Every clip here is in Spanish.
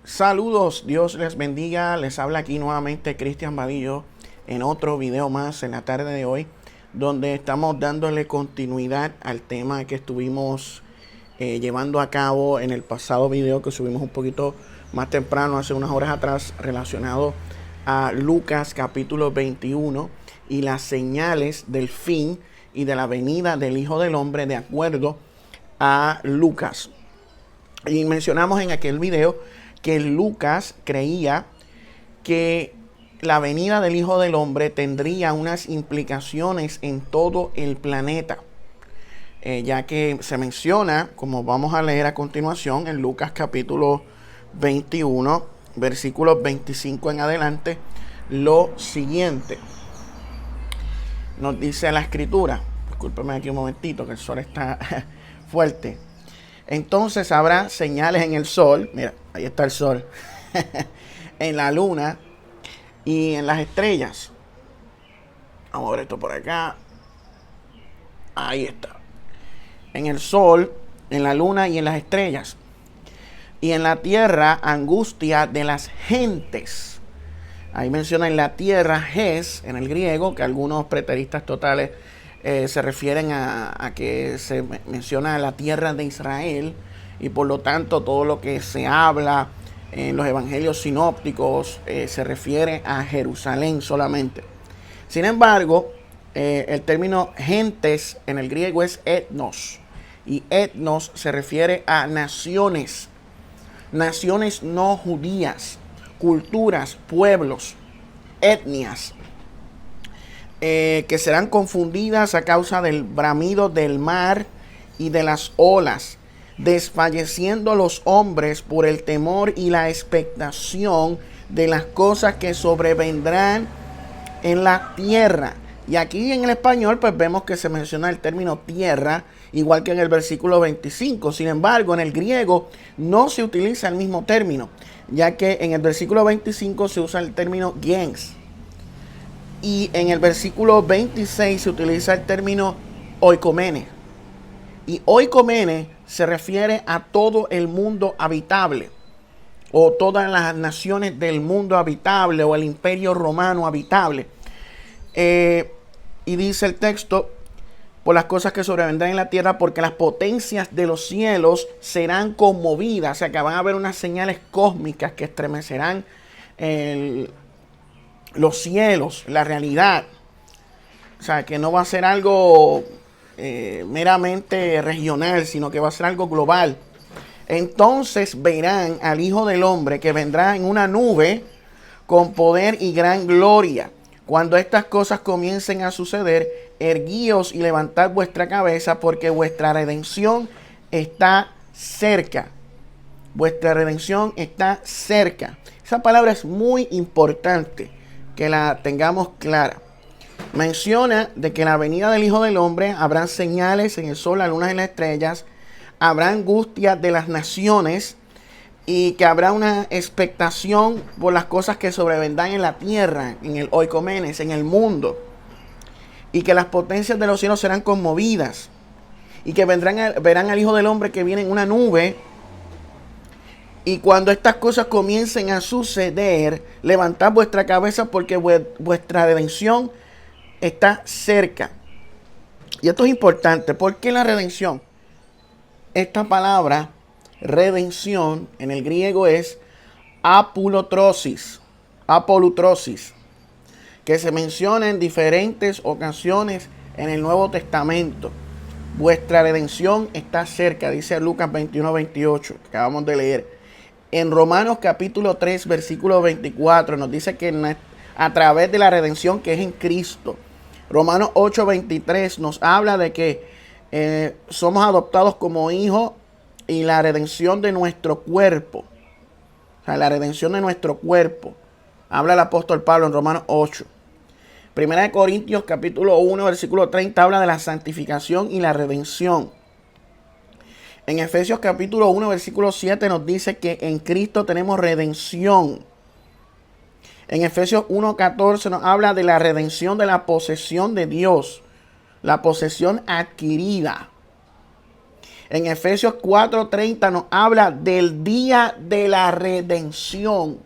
Saludos, Dios les bendiga. Les habla aquí nuevamente Cristian Vadillo en otro video más en la tarde de hoy, donde estamos dándole continuidad al tema que estuvimos llevando a cabo en el pasado video que subimos un poquito más temprano, hace unas horas atrás, relacionado a Lucas capítulo 21 y las señales del fin y de la venida del Hijo del Hombre de acuerdo a Lucas. Y mencionamos en aquel video que Lucas creía que la venida del Hijo del Hombre tendría unas implicaciones en todo el planeta, ya que se menciona, como vamos a leer a continuación, en Lucas capítulo 21, versículos 25 en adelante, lo siguiente. Nos dice la escritura, discúlpeme aquí un momentito que el sol está fuerte. Entonces habrá señales en el sol, mira, ahí está el sol, en la luna y en las estrellas. Vamos a ver esto por acá. Ahí está. En el sol, en la luna y en las estrellas. Y en la tierra, angustia de las gentes. Ahí menciona en la tierra, ges, en el griego, que algunos preteristas totales se refieren a que se menciona la tierra de Israel, y por lo tanto todo lo que se habla en los evangelios sinópticos se refiere a Jerusalén solamente. Sin embargo, el término gentes en el griego es etnos, y etnos se refiere a naciones, naciones no judías, culturas, pueblos, etnias, que serán confundidas a causa del bramido del mar y de las olas, desfalleciendo los hombres por el temor y la expectación de las cosas que sobrevendrán en la tierra. Y aquí en el español pues vemos que se menciona el término tierra, igual que en el versículo 25. Sin embargo, en el griego no se utiliza el mismo término, ya que en el versículo 25 se usa el término gens. Y en el versículo 26 se utiliza el término oikomene. Y oikomene se refiere a todo el mundo habitable, o todas las naciones del mundo habitable, o el imperio romano habitable. Y dice el texto, por las cosas que sobrevendrán en la tierra, porque las potencias de los cielos serán conmovidas. O sea que van a haber unas señales cósmicas que estremecerán los cielos, la realidad. O sea que no va a ser algo meramente regional, sino que va a ser algo global. Entonces verán al Hijo del Hombre que vendrá en una nube con poder y gran gloria. Cuando estas cosas comiencen a suceder, erguíos y levantad vuestra cabeza, porque vuestra redención está cerca. Vuestra redención está cerca. Esa palabra es muy importante que la tengamos clara. Menciona de que en la venida del Hijo del Hombre habrán señales en el sol, la luna y las estrellas, habrá angustia de las naciones, y que habrá una expectación por las cosas que sobrevendrán en la tierra, en el oikomenes, en el mundo, y que las potencias de los cielos serán conmovidas, y que verán al Hijo del Hombre que viene en una nube. Y cuando estas cosas comiencen a suceder, levantad vuestra cabeza, porque vuestra redención está cerca. Y esto es importante. ¿Por qué la redención? Esta palabra redención en el griego es apolutrosis, que se menciona en diferentes ocasiones en el Nuevo Testamento. Vuestra redención está cerca, dice Lucas 21-28, que acabamos de leer. En Romanos capítulo 3, versículo 24, nos dice que a través de la redención que es en Cristo. Romanos 8:23 nos habla de que somos adoptados como hijos, y la redención de nuestro cuerpo. O sea, la redención de nuestro cuerpo. Habla el apóstol Pablo en Romanos 8. Primera de Corintios capítulo 1, versículo 30 habla de la santificación y la redención. En Efesios capítulo 1, versículo 7 nos dice que en Cristo tenemos redención. En Efesios 1:14 nos habla de la redención de la posesión de Dios, la posesión adquirida. En Efesios 4:30 nos habla del día de la redención.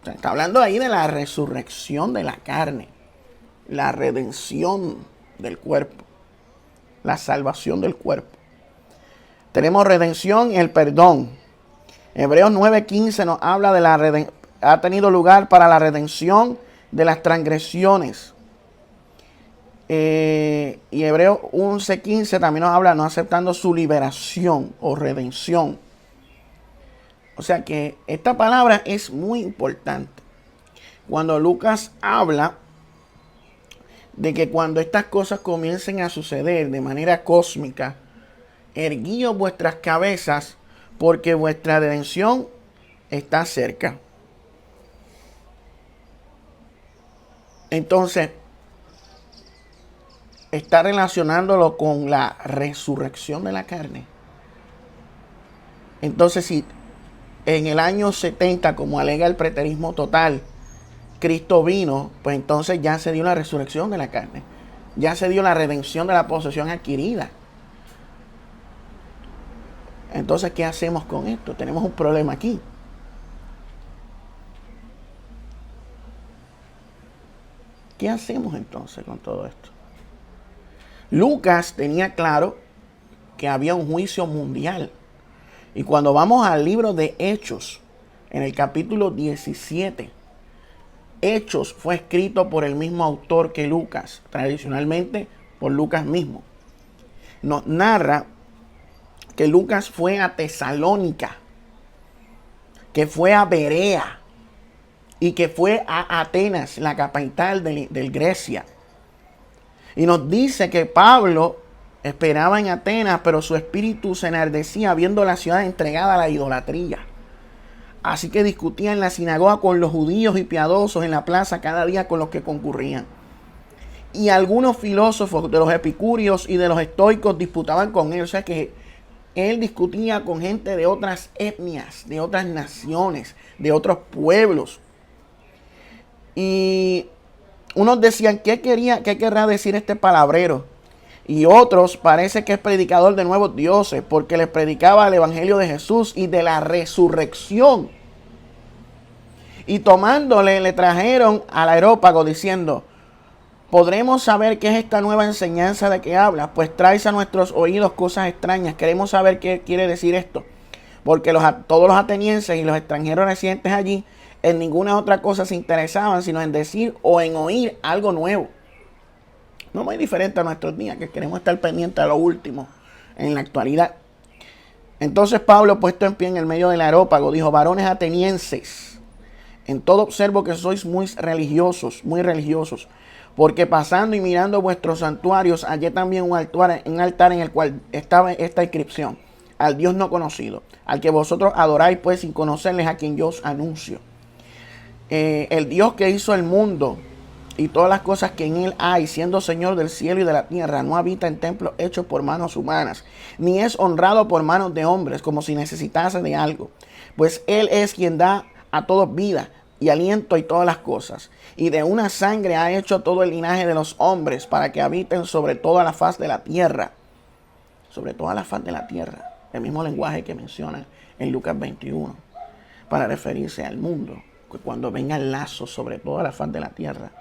O sea, está hablando ahí de la resurrección de la carne, la redención del cuerpo, la salvación del cuerpo. Tenemos redención y el perdón. Hebreos 9:15 nos habla de la redención. Ha tenido lugar para la redención de las transgresiones. Y Hebreos 11:15 también nos habla no aceptando su liberación o redención. O sea que esta palabra es muy importante. Cuando Lucas habla de que cuando estas cosas comiencen a suceder de manera cósmica, erguíos vuestras cabezas porque vuestra redención está cerca. Entonces, está relacionándolo con la resurrección de la carne. Entonces, si en el año 70, como alega el preterismo total, Cristo vino, pues entonces ya se dio la resurrección de la carne. Ya se dio la redención de la posesión adquirida. Entonces, ¿qué hacemos con esto? Tenemos un problema aquí. ¿Qué hacemos entonces con todo esto? Lucas tenía claro que había un juicio mundial. Y cuando vamos al libro de Hechos, en el capítulo 17, Hechos fue escrito por el mismo autor que Lucas, tradicionalmente por Lucas mismo. Nos narra que Lucas fue a Tesalónica, que fue a Berea y que fue a Atenas, la capital de Grecia. Y nos dice que Pablo esperaba en Atenas, pero su espíritu se enardecía viendo la ciudad entregada a la idolatría. Así que discutía en la sinagoga con los judíos y piadosos en la plaza cada día con los que concurrían. Y algunos filósofos de los epicúreos y de los estoicos disputaban con él. O sea que él discutía con gente de otras etnias, de otras naciones, de otros pueblos. Y unos decían, ¿qué querrá decir este palabrero? Y otros parece que es predicador de nuevos dioses, porque les predicaba el evangelio de Jesús y de la resurrección. Y tomándole, le trajeron al areópago diciendo, ¿podremos saber qué es esta nueva enseñanza de que hablas? Pues traes a nuestros oídos cosas extrañas. Queremos saber qué quiere decir esto. Porque todos los atenienses y los extranjeros residentes allí en ninguna otra cosa se interesaban, sino en decir o en oír algo nuevo. No muy diferente a nuestros días, que queremos estar pendientes de lo último en la actualidad. Entonces Pablo, puesto en pie en el medio del areópago, dijo, varones atenienses, en todo observo que sois muy religiosos, porque pasando y mirando vuestros santuarios, hallé también un altar en el cual estaba esta inscripción, al Dios no conocido, al que vosotros adoráis pues sin conocerles, a quien yo os anuncio. El Dios que hizo el mundo y todas las cosas que en él hay, siendo Señor del cielo y de la tierra, no habita en templos hechos por manos humanas, ni es honrado por manos de hombres, como si necesitase de algo, pues él es quien da a todos vida y aliento y todas las cosas, y de una sangre ha hecho todo el linaje de los hombres, para que habiten sobre toda la faz de la tierra, sobre toda la faz de la tierra, el mismo lenguaje que menciona en Lucas 21, para referirse al mundo, que cuando venga el lazo sobre toda la faz de la tierra.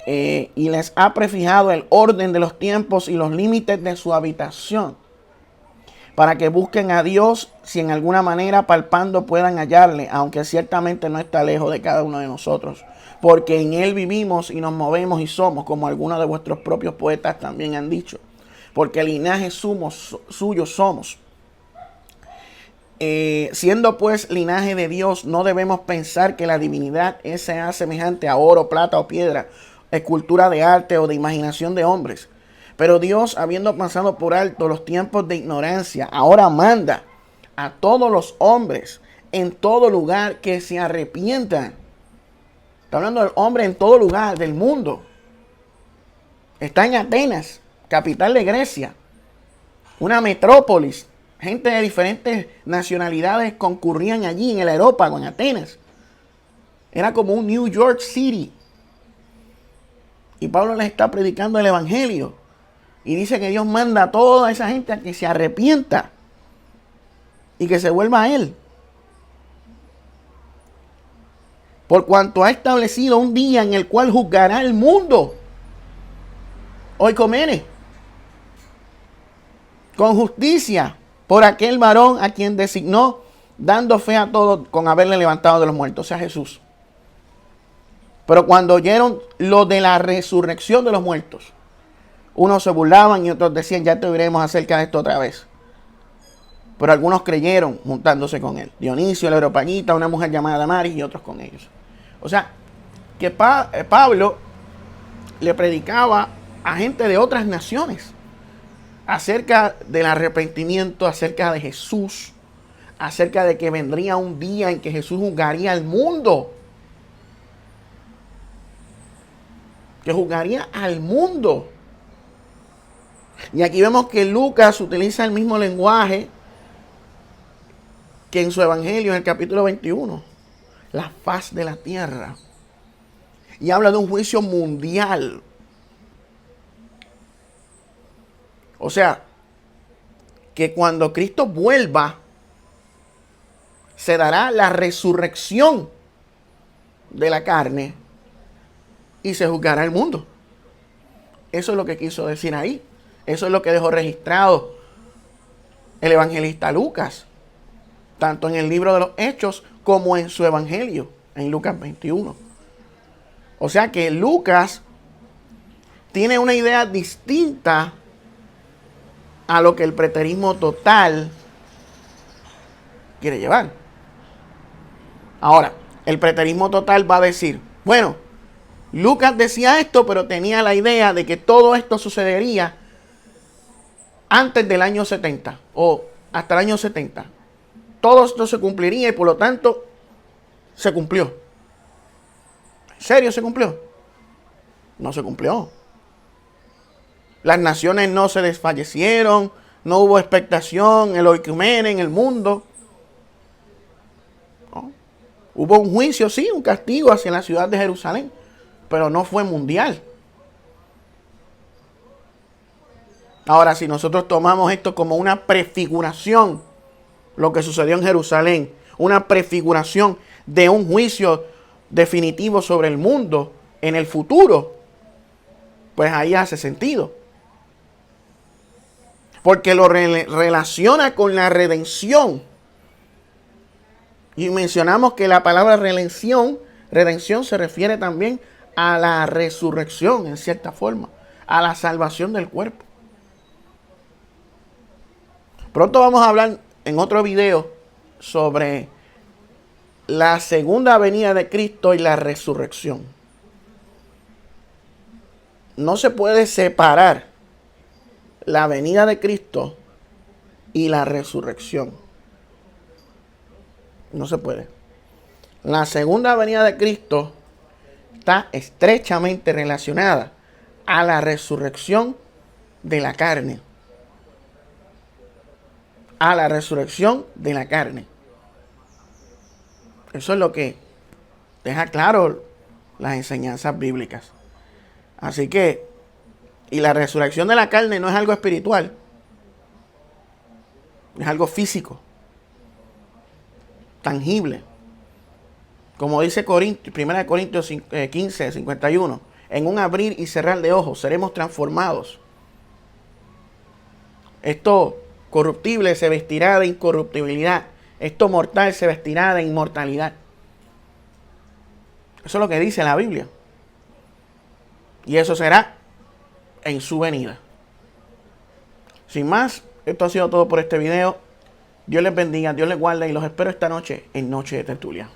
Y les ha prefijado el orden de los tiempos y los límites de su habitación, para que busquen a Dios, si en alguna manera palpando puedan hallarle, aunque ciertamente no está lejos de cada uno de nosotros, porque en él vivimos y nos movemos y somos, como algunos de vuestros propios poetas también han dicho, porque linaje suyo somos. Siendo pues linaje de Dios, no debemos pensar que la divinidad sea semejante a oro, plata o piedra, escultura de arte o de imaginación de hombres. Pero Dios, habiendo pasado por alto los tiempos de ignorancia, ahora manda a todos los hombres en todo lugar que se arrepientan. Está hablando del hombre en todo lugar del mundo. Está en Atenas, capital de Grecia, una metrópolis. Gente de diferentes nacionalidades concurrían allí en el areópago, en Atenas. Era como un New York City. Y Pablo les está predicando el evangelio. Y dice que Dios manda a toda esa gente a que se arrepienta y que se vuelva a Él. Por cuanto ha establecido un día en el cual juzgará el mundo. Oikomene. Con justicia por aquel varón a quien designó, dando fe a todos con haberle levantado de los muertos, o sea, Jesús. Pero cuando oyeron lo de la resurrección de los muertos, unos se burlaban y otros decían, ya te veremos acerca de esto otra vez. Pero algunos creyeron juntándose con él. Dionisio, el Areopagita, una mujer llamada Damaris y otros con ellos. O sea, que Pablo le predicaba a gente de otras naciones acerca del arrepentimiento, acerca de Jesús, acerca de que vendría un día en que Jesús juzgaría al mundo. Que juzgaría al mundo. Y aquí vemos que Lucas utiliza el mismo lenguaje que en su evangelio, en el capítulo 21. La faz de la tierra. Y habla de un juicio mundial. O sea, que cuando Cristo vuelva, se dará la resurrección de la carne y se juzgará el mundo. Eso es lo que quiso decir ahí. Eso es lo que dejó registrado el evangelista Lucas, tanto en el libro de los Hechos como en su evangelio, en Lucas 21. O sea que Lucas tiene una idea distinta a lo que el preterismo total quiere llevar. Ahora, el preterismo total va a decir, bueno, Lucas decía esto, pero tenía la idea de que todo esto sucedería antes del año 70 o hasta el año 70. Todo esto se cumpliría y por lo tanto se cumplió. ¿En serio se cumplió? No se cumplió. Las naciones no se desfallecieron, no hubo expectación, el oikumene en el mundo. ¿No? Hubo un juicio, sí, un castigo hacia la ciudad de Jerusalén, pero no fue mundial. Ahora, si nosotros tomamos esto como una prefiguración, lo que sucedió en Jerusalén, una prefiguración de un juicio definitivo sobre el mundo en el futuro, pues ahí hace sentido. Porque lo relaciona con la redención. Y mencionamos que la palabra redención se refiere también a la resurrección, en cierta forma, a la salvación del cuerpo. Pronto vamos a hablar en otro video sobre la segunda venida de Cristo y la resurrección. No se puede separar la venida de Cristo y la resurrección. No se puede. La segunda venida de Cristo está estrechamente relacionada a la resurrección de la carne. A la resurrección de la carne. Eso es lo que deja claro las enseñanzas bíblicas. Así que, y la resurrección de la carne no es algo espiritual, es algo físico, tangible. Como dice 1 Corintios 15, 51, en un abrir y cerrar de ojos seremos transformados. Esto corruptible se vestirá de incorruptibilidad, esto mortal se vestirá de inmortalidad. Eso es lo que dice la Biblia. Y eso será en su venida. Sin más, esto ha sido todo por este video. Dios les bendiga, Dios les guarde y los espero esta noche en Noche de Tertulia.